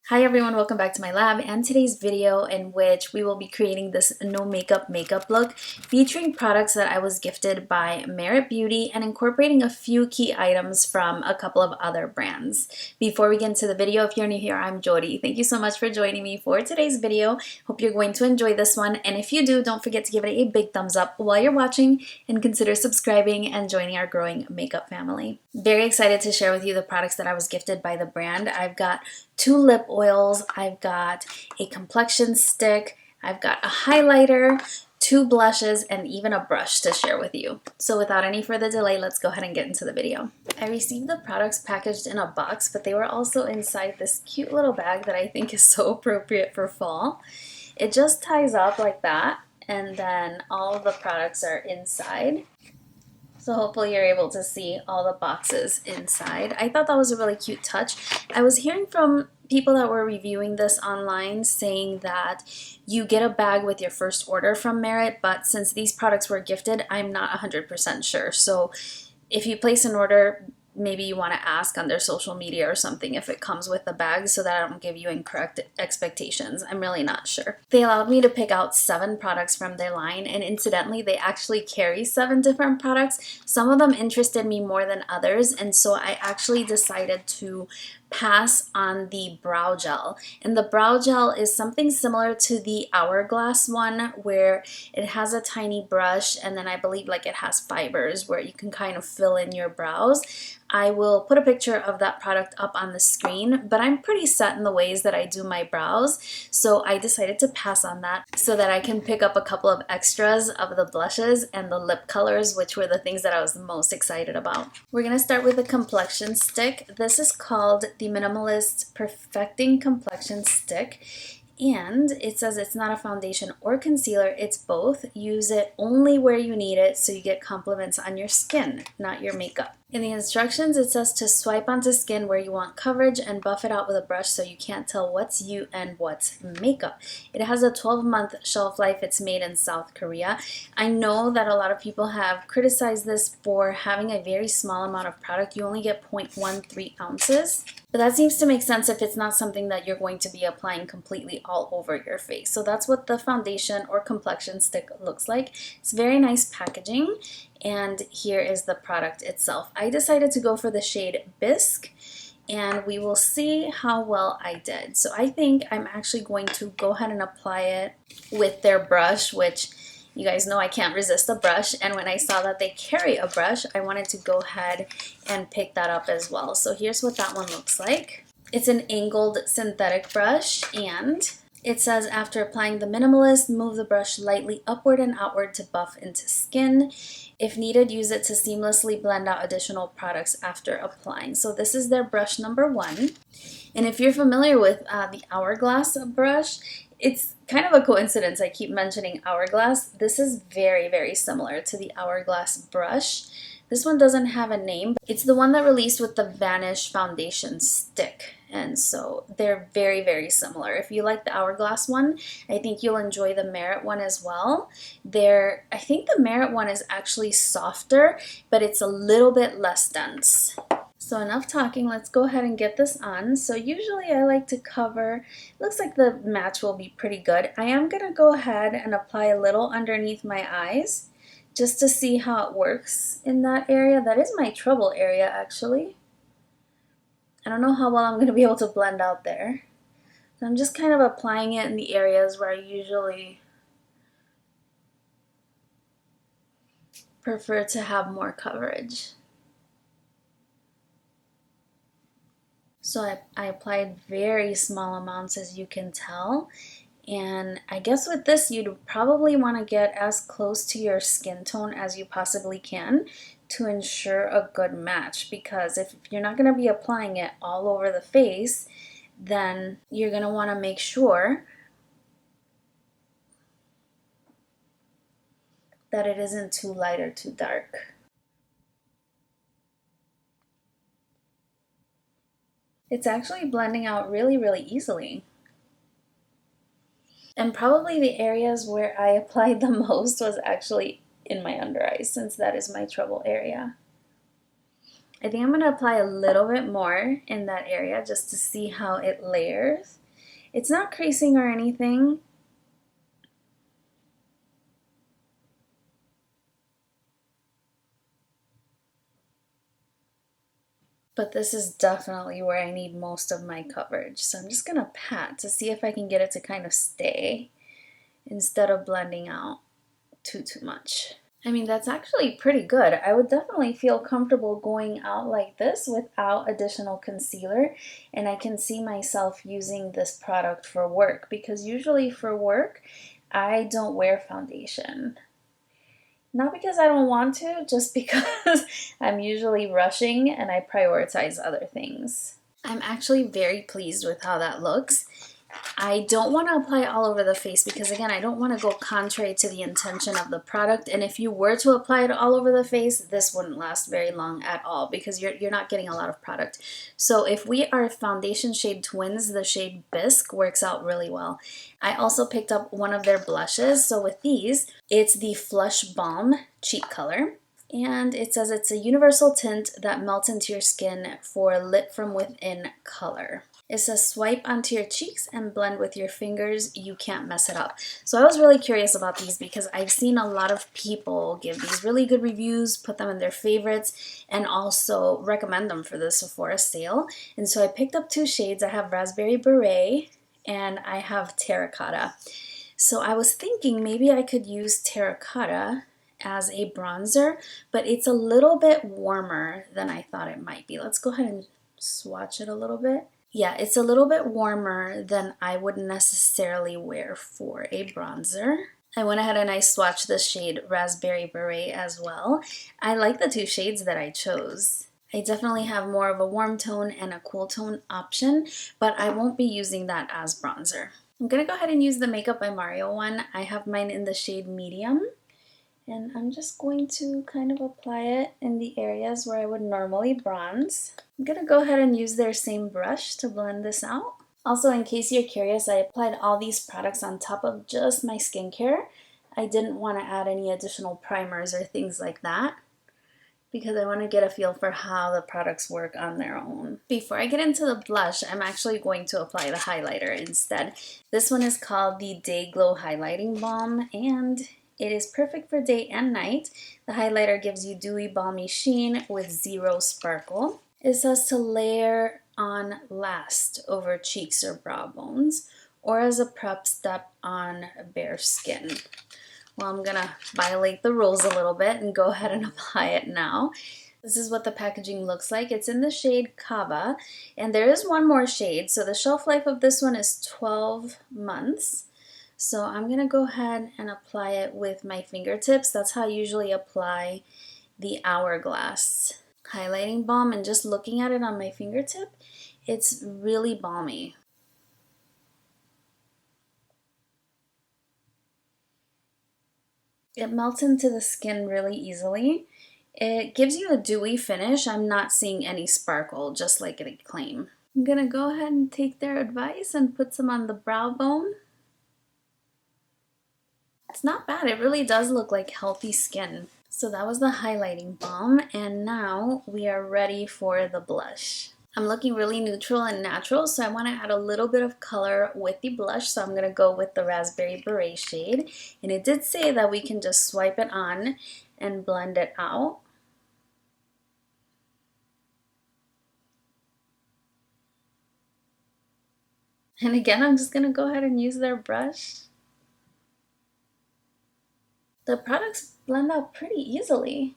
Hi everyone, welcome back to my lab and today's video in which we will be creating this no makeup look featuring products that I was gifted by Merit Beauty and incorporating a few key items from a couple of other brands. Before we get into the video, if you're new here, I'm Yori. Thank you so much for joining me for today's video. Hope you're going to enjoy this one, and if you do, don't forget to give it a big thumbs up while you're watching and consider subscribing and joining our growing makeup family. Very excited to share with you the products that I was gifted by the brand. I've got 2 lip oils, I've got a complexion stick, I've got a highlighter, 2 blushes, and even a brush to share with you. So without any further delay, let's go ahead and get into the video. I received the products packaged in a box, but they were also inside this cute little bag that I think is so appropriate for fall. It just ties up like that, and then all of the products are inside. So hopefully you're able to see all the boxes inside. I thought that was a really cute touch. I was hearing from people that were reviewing this online saying that you get a bag with your first order from Merit, but since these products were gifted, I'm not 100% sure. So if you place an order, maybe you want to ask on their social media or something if it comes with the bag so that I don't give you incorrect expectations. I'm really not sure. They allowed me to pick out 7 products from their line, and incidentally, they actually carry 7 different products. Some of them interested me more than others, and so I actually decided to pass on the brow gel. And the brow gel is something similar to the Hourglass one where it has a tiny brush and then I believe like it has fibers where you can kind of fill in your brows. I will put a picture of that product up on the screen, but I'm pretty set in the ways that I do my brows, so I decided to pass on that so that I can pick up a couple of extras of the blushes and the lip colors, which were the things that I was the most excited about. We're going to start with the complexion stick. This is called the Minimalist Perfecting Complexion Stick. And it says it's not a foundation or concealer, it's both. Use it only where you need it so you get compliments on your skin, not your makeup. In the instructions, it says to swipe onto skin where you want coverage and buff it out with a brush so you can't tell what's you and what's makeup. It has a 12-month shelf life. It's made in South Korea. I know that a lot of people have criticized this for having a very small amount of product. You only get 0.13 ounces. But that seems to make sense if it's not something that you're going to be applying completely all over your face. So that's what the foundation or complexion stick looks like. It's very nice packaging. And here is the product itself. I decided to go for the shade Bisque, and we will see how well I did. So I think I'm actually going to go ahead and apply it with their brush, which you guys know I can't resist a brush, and when I saw that they carry a brush, I wanted to go ahead and pick that up as well. So here's what that one looks like. It's an angled synthetic brush, and it says after applying the Minimalist, move the brush lightly upward and outward to buff into skin. If needed, use it to seamlessly blend out additional products after applying. So this is their brush number 1. And if you're familiar with the Hourglass brush, it's kind of a coincidence I keep mentioning Hourglass. This is very, very similar to the Hourglass brush. This one doesn't have a name. It's the one that released with the Vanish foundation stick. And so they're very, very similar. If you like the Hourglass one, I think you'll enjoy the Merit one as well. I think the Merit one is actually softer, but it's a little bit less dense. So enough talking, let's go ahead and get this on. So usually I like to cover, looks like the match will be pretty good. I am gonna go ahead and apply a little underneath my eyes just to see how it works in that area. That is my trouble area actually. I don't know how well I'm gonna be able to blend out there. So I'm just kind of applying it in the areas where I usually prefer to have more coverage. So I applied very small amounts, as you can tell, and I guess with this you'd probably want to get as close to your skin tone as you possibly can to ensure a good match, because if you're not going to be applying it all over the face, then you're going to want to make sure that it isn't too light or too dark. It's actually blending out really, really easily. And probably the areas where I applied the most was actually in my under eyes, since that is my trouble area. I think I'm going to apply a little bit more in that area just to see how it layers. It's not creasing or anything. But this is definitely where I need most of my coverage. So I'm just gonna pat to see if I can get it to kind of stay instead of blending out too much. I mean, that's actually pretty good. I would definitely feel comfortable going out like this without additional concealer. And I can see myself using this product for work because usually for work, I don't wear foundation. Not because I don't want to, just because I'm usually rushing and I prioritize other things. I'm actually very pleased with how that looks. I don't want to apply all over the face because again, I don't want to go contrary to the intention of the product. And if you were to apply it all over the face, this wouldn't last very long at all because you're not getting a lot of product. So if we are foundation shade twins, the shade Bisque works out really well. I also picked up one of their blushes. So with these, it's the Flush Balm Cheek Color. And it says it's a universal tint that melts into your skin for lit from within color. It says swipe onto your cheeks and blend with your fingers. You can't mess it up. So I was really curious about these because I've seen a lot of people give these really good reviews, put them in their favorites, and also recommend them for the Sephora sale. And so I picked up two shades. I have Raspberry Beret and I have Terracotta. So I was thinking maybe I could use Terracotta as a bronzer, but it's a little bit warmer than I thought it might be. Let's go ahead and swatch it a little bit. Yeah, it's a little bit warmer than I would necessarily wear for a bronzer. I went ahead and I swatched the shade Raspberry Beret as well. I like the two shades that I chose. I definitely have more of a warm tone and a cool tone option, but I won't be using that as bronzer. I'm gonna go ahead and use the Makeup by Mario one. I have mine in the shade Medium. And I'm just going to kind of apply it in the areas where I would normally bronze. I'm going to go ahead and use their same brush to blend this out. Also, in case you're curious, I applied all these products on top of just my skincare. I didn't want to add any additional primers or things like that because I want to get a feel for how the products work on their own. Before I get into the blush, I'm actually going to apply the highlighter instead. This one is called the Day Glow Highlighting Balm, and it is perfect for day and night. The highlighter gives you dewy, balmy sheen with zero sparkle. It says to layer on last over cheeks or brow bones, or as a prep step on bare skin. Well, I'm gonna violate the rules a little bit and go ahead and apply it now. This is what the packaging looks like. It's in the shade Kava, and there is one more shade. So the shelf life of this one is 12 months. So I'm going to go ahead and apply it with my fingertips. That's how I usually apply the Hourglass highlighting balm. And just looking at it on my fingertip, it's really balmy. It melts into the skin really easily. It gives you a dewy finish. I'm not seeing any sparkle, just like they claim. I'm going to go ahead and take their advice and put some on the brow bone. It's not bad. It really does look like healthy skin. So that was the highlighting balm, and now we are ready for the blush. I'm looking really neutral and natural, so I want to add a little bit of color with the blush, so I'm going to go with the Raspberry Beret shade. And it did say that we can just swipe it on and blend it out. And again, I'm just going to go ahead and use their brush. The products blend out pretty easily.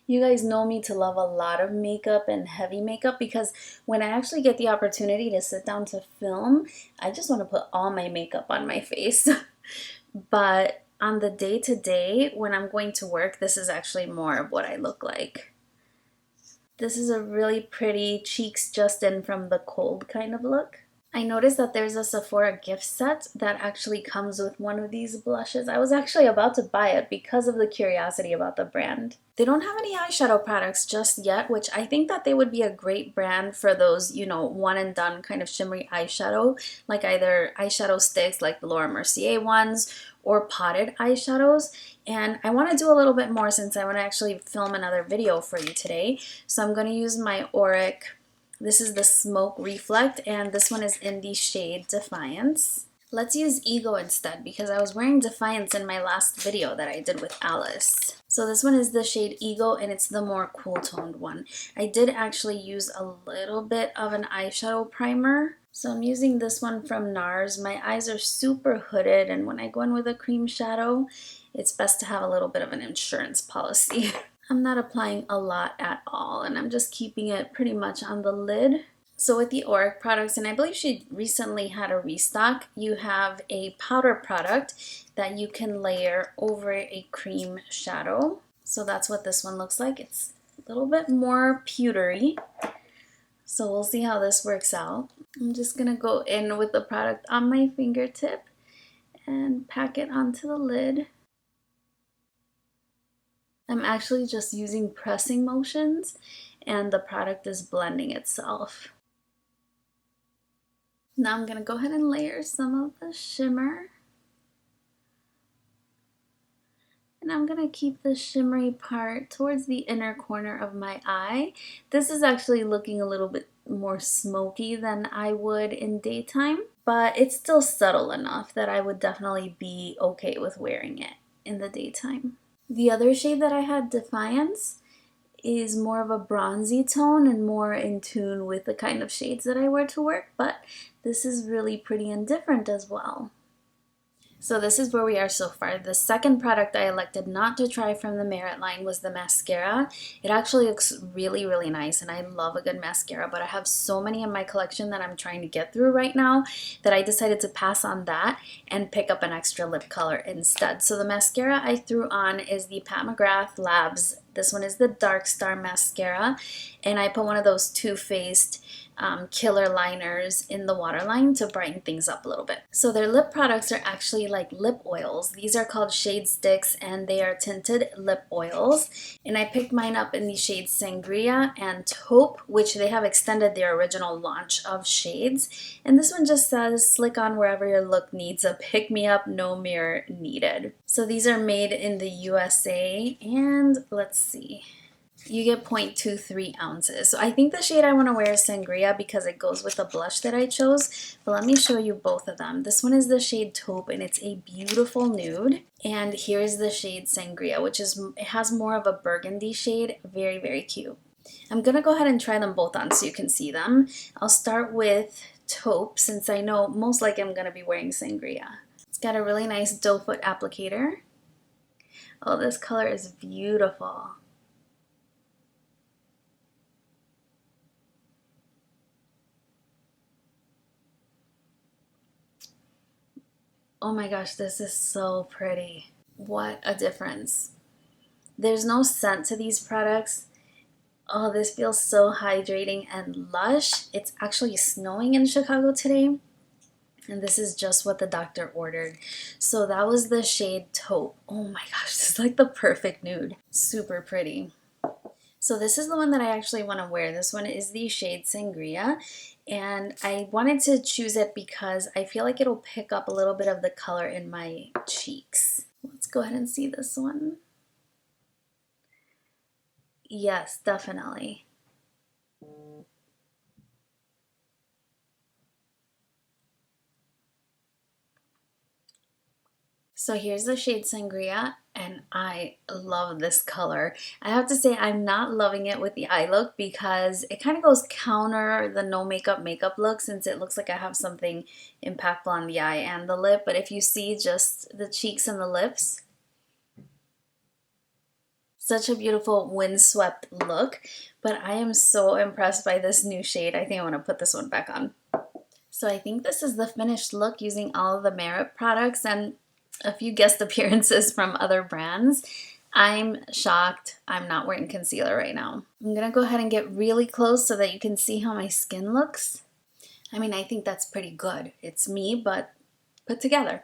You guys know me to love a lot of makeup and heavy makeup because when I actually get the opportunity to sit down to film, I just want to put all my makeup on my face. But on the day-to-day, when I'm going to work, this is actually more of what I look like. This is a really pretty cheeks just in from the cold kind of look. I noticed that there's a Sephora gift set that actually comes with one of these blushes. I was actually about to buy it because of the curiosity about the brand. They don't have any eyeshadow products just yet, which I think that they would be a great brand for those, you know, one and done kind of shimmery eyeshadow, like either eyeshadow sticks like the Laura Mercier ones or potted eyeshadows. And I want to do a little bit more since I want to actually film another video for you today. So I'm going to use my Auric. This is the Smoke Reflect, and this one is in the shade Defiance. Let's use Ego instead because I was wearing Defiance in my last video that I did with Alice. So this one is the shade Ego, and it's the more cool toned one. I did actually use a little bit of an eyeshadow primer. So I'm using this one from NARS. My eyes are super hooded, and when I go in with a cream shadow, it's best to have a little bit of an insurance policy. I'm not applying a lot at all, and I'm just keeping it pretty much on the lid. So with the Auric products, and I believe she recently had a restock, you have a powder product that you can layer over a cream shadow. So that's what this one looks like. It's a little bit more pewtery. So we'll see how this works out. I'm just gonna go in with the product on my fingertip and pack it onto the lid. I'm actually just using pressing motions, and the product is blending itself. Now I'm going to go ahead and layer some of the shimmer. And I'm going to keep the shimmery part towards the inner corner of my eye. This is actually looking a little bit more smoky than I would in daytime, but it's still subtle enough that I would definitely be okay with wearing it in the daytime. The other shade that I had, Defiance, is more of a bronzy tone and more in tune with the kind of shades that I wear to work, but this is really pretty and different as well. So this is where we are so far. The second product I elected not to try from the Merit line was the mascara. It actually looks really, really nice, and I love a good mascara, but I have so many in my collection that I'm trying to get through right now that I decided to pass on that and pick up an extra lip color instead. So the mascara I threw on is the Pat McGrath Labs. This one is the Dark Star Mascara, and I put one of those Too Faced killer liners in the waterline to brighten things up a little bit. So their lip products are actually like lip oils. These are called Shade Sticks, and they are tinted lip oils. And I picked mine up in the shades Sangria and Taupe, which they have extended their original launch of shades. And this one just says, slick on wherever your look needs a pick-me-up, no mirror needed. So these are made in the USA, and let's see. You get 0.23 ounces. So I think the shade I want to wear is Sangria because it goes with the blush that I chose. But let me show you both of them. This one is the shade Taupe, and it's a beautiful nude. And here's the shade Sangria, which is, it has more of a burgundy shade. Very, very cute. I'm going to go ahead and try them both on so you can see them. I'll start with Taupe since I know most likely I'm going to be wearing Sangria. It's got a really nice doe foot applicator. Oh, this color is beautiful. Oh my gosh, this is so pretty. What a difference. There's no scent to these products. Oh, this feels so hydrating and lush. It's actually snowing in Chicago today, and this is just what the doctor ordered. So that was the shade Taupe. Oh my gosh, this is like the perfect nude. Super pretty. So this is the one that I actually want to wear. This one is the shade Sangria, and I wanted to choose it because I feel like it'll pick up a little bit of the color in my cheeks. Let's go ahead and see this one. Yes, definitely. So here's the shade Sangria, and I love this color. I have to say I'm not loving it with the eye look because it kind of goes counter the no makeup look since it looks like I have something impactful on the eye and the lip. But if you see just the cheeks and the lips, such a beautiful windswept look. But I am so impressed by this new shade. I think I want to put this one back on. So I think this is the finished look using all of the Merit products and a few guest appearances from other brands. I'm shocked I'm not wearing concealer right now. I'm gonna go ahead and get really close so that you can see how my skin looks. I mean, I think that's pretty good. It's me, but put together.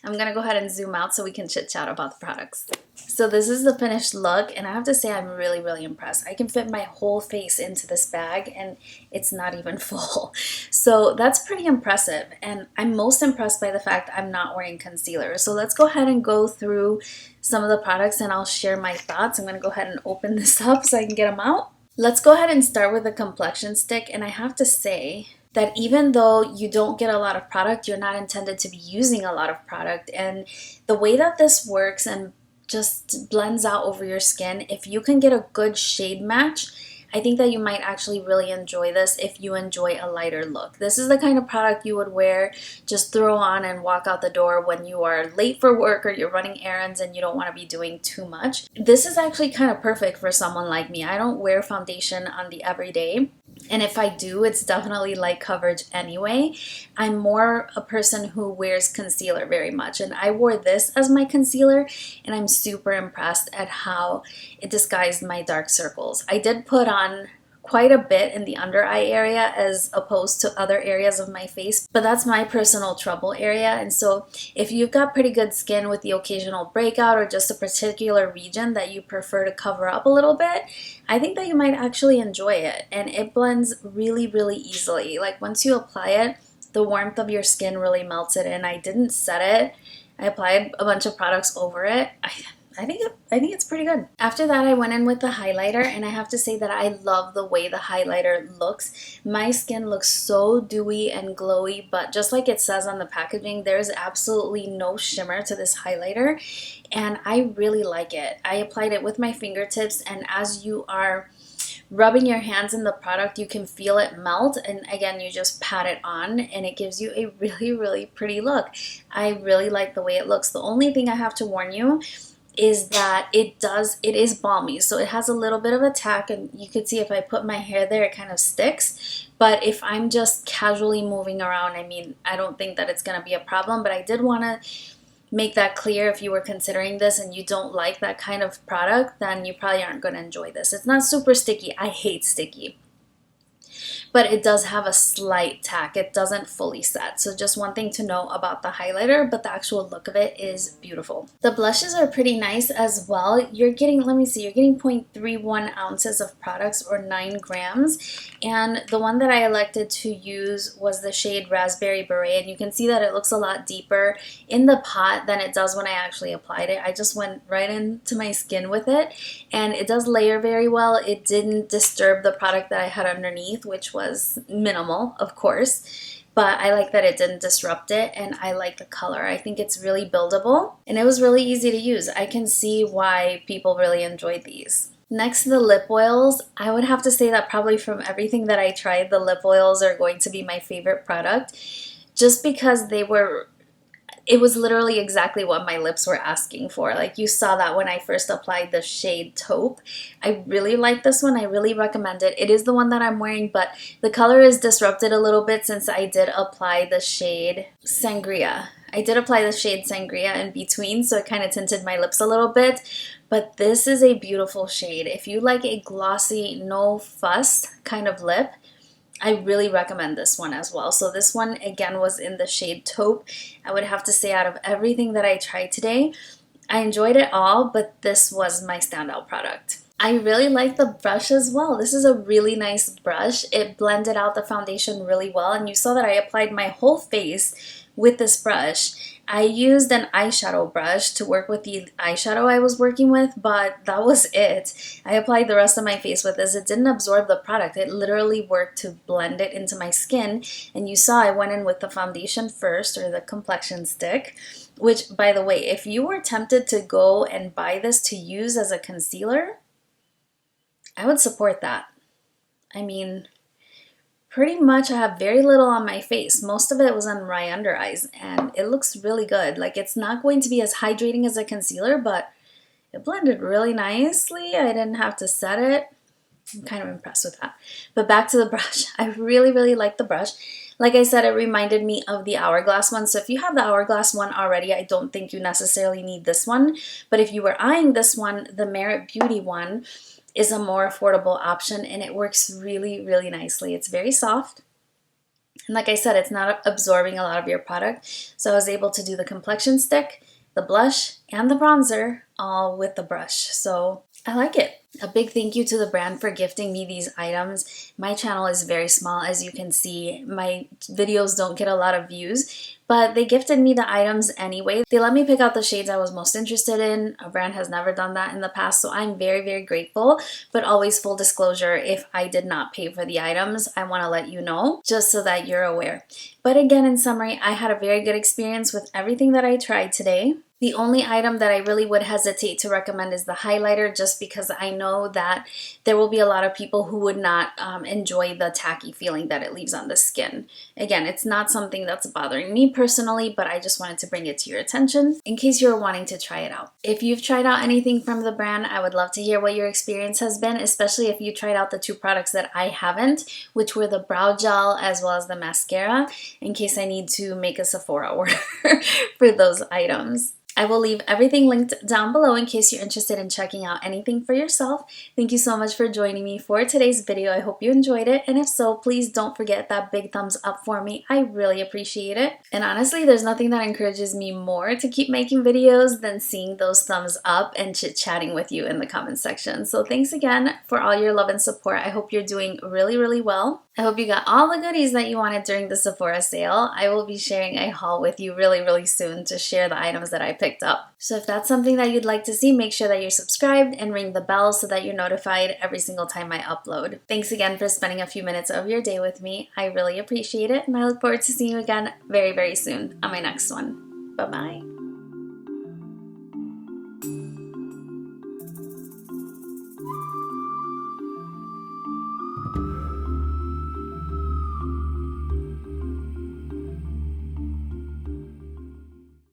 I'm gonna go ahead and zoom out so we can chit chat about the products. So this is the finished look, and I have to say I'm really impressed. I can fit my whole face into this bag and it's not even full. So that's pretty impressive, and I'm most impressed by the fact I'm not wearing concealer. So let's go ahead and go through some of the products and I'll share my thoughts. I'm gonna go ahead and open this up so I can get them out. Let's go ahead and start with the complexion stick, and I have to say that even though you don't get a lot of product, you're not intended to be using a lot of product. And the way that this works and just blends out over your skin, if you can get a good shade match, I think that you might actually really enjoy this if you enjoy a lighter look. This is the kind of product you would wear, just throw on and walk out the door when you are late for work or you're running errands and you don't want to be doing too much. This is actually kind of perfect for someone like me. I don't wear foundation on the everyday. And if I do, it's definitely light coverage anyway. I'm more a person who wears concealer very much. And I wore this as my concealer, and I'm super impressed at how it disguised my dark circles. I did put on quite a bit in the under eye area as opposed to other areas of my face, but that's my personal trouble area. And so if you've got pretty good skin with the occasional breakout or just a particular region that you prefer to cover up a little bit, I think that you might actually enjoy it. And it blends really easily. Like once you apply it, the warmth of your skin really melts it in. I didn't set it. I applied a bunch of products over it. I think it's pretty good. After that, I went in with the highlighter, and I have to say that I love the way the highlighter looks. My skin looks so dewy and glowy, but just like it says on the packaging, there's absolutely no shimmer to this highlighter, and I really like it. I applied it with my fingertips, and as you are rubbing your hands in the product, you can feel it melt, and again, you just pat it on and it gives you a really pretty look. I really like the way it looks. The only thing I have to warn you is that it is balmy, so it has a little bit of a tack, and you could see if I put my hair there it kind of sticks. But if I'm just casually moving around, I mean, I don't think that it's gonna be a problem. But I did want to make that clear. If you were considering this and you don't like that kind of product, then you probably aren't going to enjoy this. It's not super sticky. I hate sticky. But it does have a slight tack. It doesn't fully set. So just one thing to know about the highlighter, but the actual look of it is beautiful. The blushes are pretty nice as well. You're getting, let me see, you're getting 0.31 ounces of products, or 9 grams. And the one that I elected to use was the shade Raspberry Beret. And you can see that it looks a lot deeper in the pot than it does when I actually applied it. I just went right into my skin with it. And it does layer very well. It didn't disturb the product that I had underneath, which was minimal, of course, but I like that it didn't disrupt it, and I like the color. I think it's really buildable, and it was really easy to use. I can see why people really enjoyed these. Next to the lip oils, I would have to say that probably from everything that I tried, the lip oils are going to be my favorite product, just because it was literally exactly what my lips were asking for. Like you saw that when I first applied the shade Taupe. I really like this one. I really recommend it. It is the one that I'm wearing, but the color is disrupted a little bit since I did apply the shade Sangria. I did apply the shade Sangria in between, so it kind of tinted my lips a little bit. But this is a beautiful shade. If you like a glossy, no fuss kind of lip, I really recommend this one as well. So this one, again, was in the shade Taupe. I would have to say out of everything that I tried today, I enjoyed it all, but this was my standout product. I really like the brush as well. This is a really nice brush. It blended out the foundation really well, and you saw that I applied my whole face with this brush. I used an eyeshadow brush to work with the eyeshadow I was working with, but that was it. I applied the rest of my face with this. It didn't absorb the product. It literally worked to blend it into my skin. And you saw I went in with the foundation first, or the complexion stick, which, by the way, if you were tempted to go and buy this to use as a concealer, I would support that. I mean, pretty much I have very little on my face. Most of it was on my under eyes, and it looks really good. Like, it's not going to be as hydrating as a concealer, but it blended really nicely. I didn't have to set it. I'm kind of impressed with that. But back to the brush. I really like the brush. Like I said, it reminded me of the Hourglass one. So if you have the Hourglass one already, I don't think you necessarily need this one. But if you were eyeing this one, the Merit Beauty one is a more affordable option, and it works really nicely. It's very soft. And like I said, it's not absorbing a lot of your product. So I was able to do the complexion stick, the blush, and the bronzer all with the brush. So I like it. A big thank you to the brand for gifting me these items. My channel is very small, as you can see. My videos don't get a lot of views, but they gifted me the items anyway. They let me pick out the shades I was most interested in. A brand has never done that in the past, so I'm very, very grateful. But always full disclosure, if I did not pay for the items, I want to let you know, just so that you're aware. But again, in summary, I had a very good experience with everything that I tried today. The only item that I really would hesitate to recommend is the highlighter, just because I know that there will be a lot of people who would not enjoy the tacky feeling that it leaves on the skin. Again, it's not something that's bothering me personally, but I just wanted to bring it to your attention in case you're wanting to try it out. If you've tried out anything from the brand, I would love to hear what your experience has been, especially if you tried out the two products that I haven't, which were the brow gel as well as the mascara, in case I need to make a Sephora order for those items. I will leave everything linked down below in case you're interested in checking out anything for yourself. Thank you so much for joining me for today's video. I hope you enjoyed it, and if so, please don't forget that big thumbs up for me. I really appreciate it. And honestly, there's nothing that encourages me more to keep making videos than seeing those thumbs up and chit-chatting with you in the comment section. So thanks again for all your love and support. I hope you're doing really, really well. I hope you got all the goodies that you wanted during the Sephora sale. I will be sharing a haul with you really, really soon to share the items that I picked up. So if that's something that you'd like to see, make sure that you're subscribed and ring the bell so that you're notified every single time I upload. Thanks again for spending a few minutes of your day with me. I really appreciate it, and I look forward to seeing you again very, very soon on my next one. Bye-bye.